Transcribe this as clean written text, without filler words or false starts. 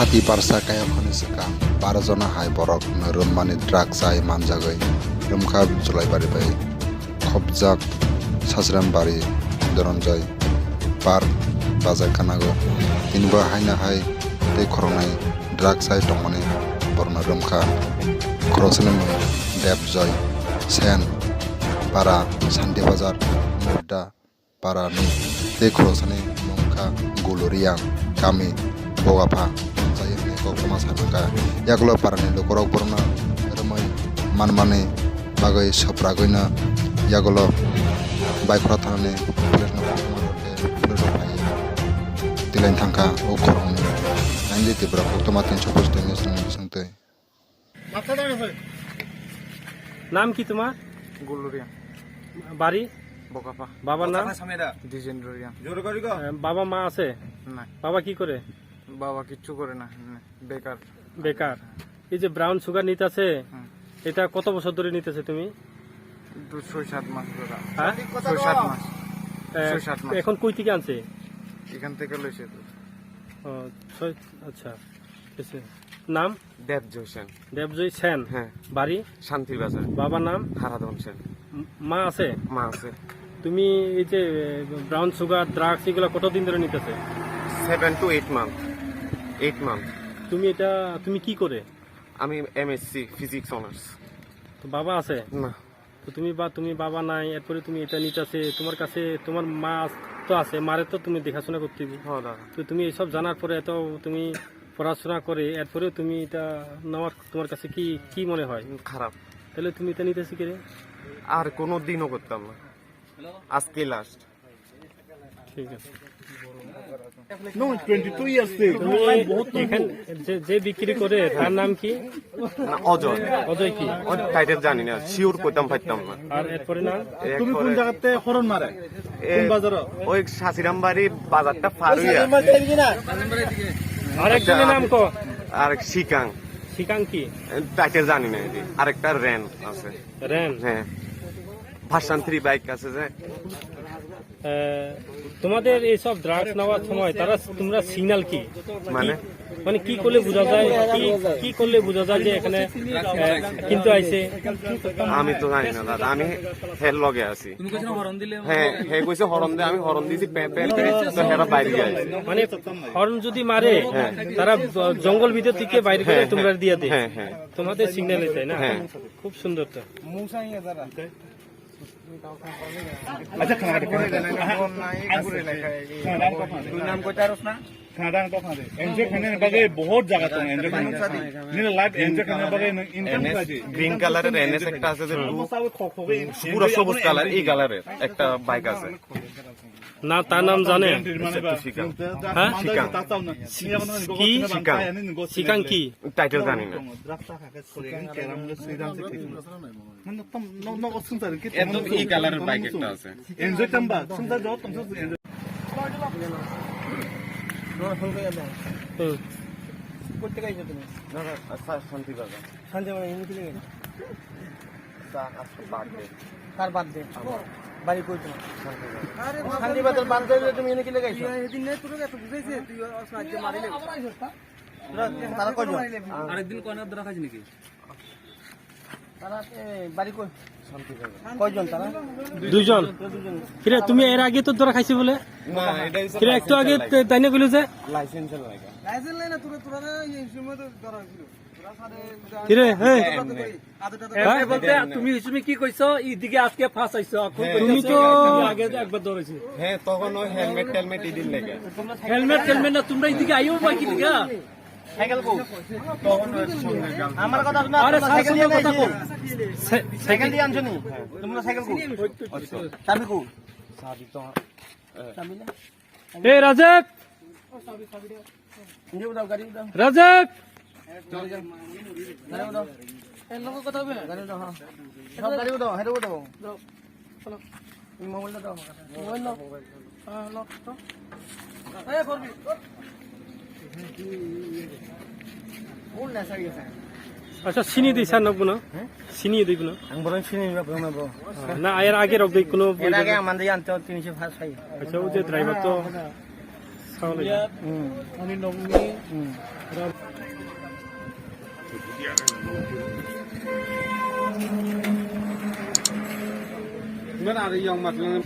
hati parsa kaya khani saka 12 jona hai borok rummani drugs ai manjagoi rumkha julai bari bai khobjak sajram bari doronjai par bazar kanago tinbo haina hai tei khoronai drugs ai tongmani borna rumkha khorosani debjoy sen para sandi bazar murda para ni tei khorosani mungkha guluriang kami bogapha jayni kokma sanaka yagulo parani lokorok borna rumai manmani bagai sopragoina yagulo baikra thani pulis na pulis pai tilain thangka o khorong nandi tibra kokma 350 ni sangte নাম কি তোমার? গুলুরিয়া বাড়ি? বকাপা বাবার নাম? ডিজেন্ড্রিয়া বাবা মা আছে? না বাবা কি করে? বাবা কিচ্ছু করে না বেকার বেকার। এই যে ব্রাউন সুগার নিতেছে, হুম। এটা কত বছর ধরে নিতেছে তুমি? 6-7 মাস ধরে হ্যাঁ, 6-7 মাস এ, 6-7 মাস এখন কই থেকে আনছে? এখান থেকে লইছে তো ও, আচ্ছা ঠিক আছে। নাম? দেবজয় সেন দেবজয় সেন। হ্যাঁ বাড়ি? শান্তির বাজার বাবার নাম? হারাধন সেন মা আছে? মা আছে তুমি এই যে ব্রাউন সুগার ড্রাগস এগুলো কতদিন ধরে নিতেছে? 7 to 8 মান্থ 8 মান্থ তুমি কি করে? আমি এমএসসি ফিজিক্স অনার্স তো বাবা আছে? না তো তুমি বাবা নাই, এরপরে তুমি এটা নিতেছে, তোমার কাছে তোমার মা তো আছে, মারে তো তুমি দেখাশোনা করতে হবে। হ্যাঁ দাদা তো তুমি এইসব জানার পরে এত তুমি পড়াশোনা করে এরপরে তুমি এটা নেওয়ার তোমার কাছে কি মনে হয়? খারাপ তাহলে তুমি এটা নিতেছি কে? আর কোনো দিনও করতাম না, আজকে লাস্ট। ঠিক আছে। No, 22 years থেকে তুমি এখানে যে বিক্রি করে তার নাম কি? না অজয় অজয় কি? টাইটেল জানি না, শিওর কইতাম পাইতাম না। আর এরপরে নাম? তুমি কোন জায়গাতে হরণ মারে কোন বাজার? ওই শাসিরামবাড়ি বাজারটা পার হইয়া আরেকজনের নাম কো? আর শিকাং শিকাং কি? টাইটেল জানি না এটি। আরেকটা রেন আছে। রেন। হ্যাঁ ভার্সন 3 বাইক আছে যে। তোমাদের এইসব ড্রাগস নেওয়ার সময় তোমরা সিগন্যাল কি মানে কি করলে বোঝা যায়, কি করলে বোঝা যায় যে এখানে কিন্তু আইছে? আমি তো জানি না দাদা, আমি হের লগে আছি। হ্যাঁ হে কইছে হরন দে, আমি হরন দিছি পে পে পে, তো হেরা বাইরে যাইছে। মানে হর্ন যদি মারে তারা জঙ্গল ভিতর থেকে বাইরে করে তোমরা দিয়ে দে। হ্যাঁ হ্যাঁ তোমাদের সিগন্যাল তাই না? হ্যাঁ। খুব সুন্দর তো। আচ্ছা খানা खाना तो खाते एंजॉय करने बगे बहुत जगह तो एंजॉय करने नीला लाइफ एंजॉय करने बगे इनकम কাজে গ্রিন কালারের এনএস একটা আছে যে পুরো সবুজ কালার, এই কালারের একটা বাইক আছে। না তার নাম জানে? হ্যাঁ কি শিকাং কি? টাইটেল জানি না। একদম এই কালারের বাইক একটা আছে। एंजॉय तंबा सुनता जाओ तुम सब एंजॉय শান্তি বাজার কার বাদ দে বাড়ি কই তোমার শান্তি বাজার বাদ দিলে তুমি এনে কি লাগাইছো এদিন নেই তোর এত বুঝাইছে তুই সাহায্য মারিলে তারা কইছো আরেকদিন কোনা ধরা খাইছ নাকি তারা বাড়ি কই শান্তি বাজার কয়জন তারা? দুইজন। কিরে তুমি এর আগে তো ধরা খাইছি বলে? না এটা হইছে কিরে একটু আগে তাই না কইলো যে লাইসেন্স লাগা। লাইসেন্স নাই না তোরা এই সময় তো ধরা হইছিল কিরে বলতে তুমি কি কইছো এইদিকে আজকে ফাঁস আইছো তুমি তো আগে একবার ধরেছি। হ্যাঁ তখন ওই হেলমেট টেলমেট ইদিন লাগে। হেলমেট না তোমরা এইদিকে আইও বা কি লিগা সাইকেল কো আমার কথা শোনা আরে সাইকেল দিয়ে কথা কো সাইকেল দিয়ে আনছো নি তোমরা সাইকেল কো চাবি কো চাবি তো চাবি না এ রাজেক গাড়ি দাও রাজেক গাড়ি দাও এই লোক কথা হবে গাড়ি দাও হ্যাঁ সব গাড়ি দাও হেডো দাও চলো তুমি মোবাইল দাও মোবাইল দাও হ্যাঁ লক তো এই করবি কোন না সারি আছে আচ্ছা চিনি দিছ না কোনো? চিনি দিব না আমি বলেন চিনি বানাবো না এর আগে রক দেই কোনো? এর আগে আমাদের আনতে 305 পাই আচ্ছা ও যে ড্রাইভার তো খাওয়া লাগে আমি নবমী আর ইয়ং মাতলেন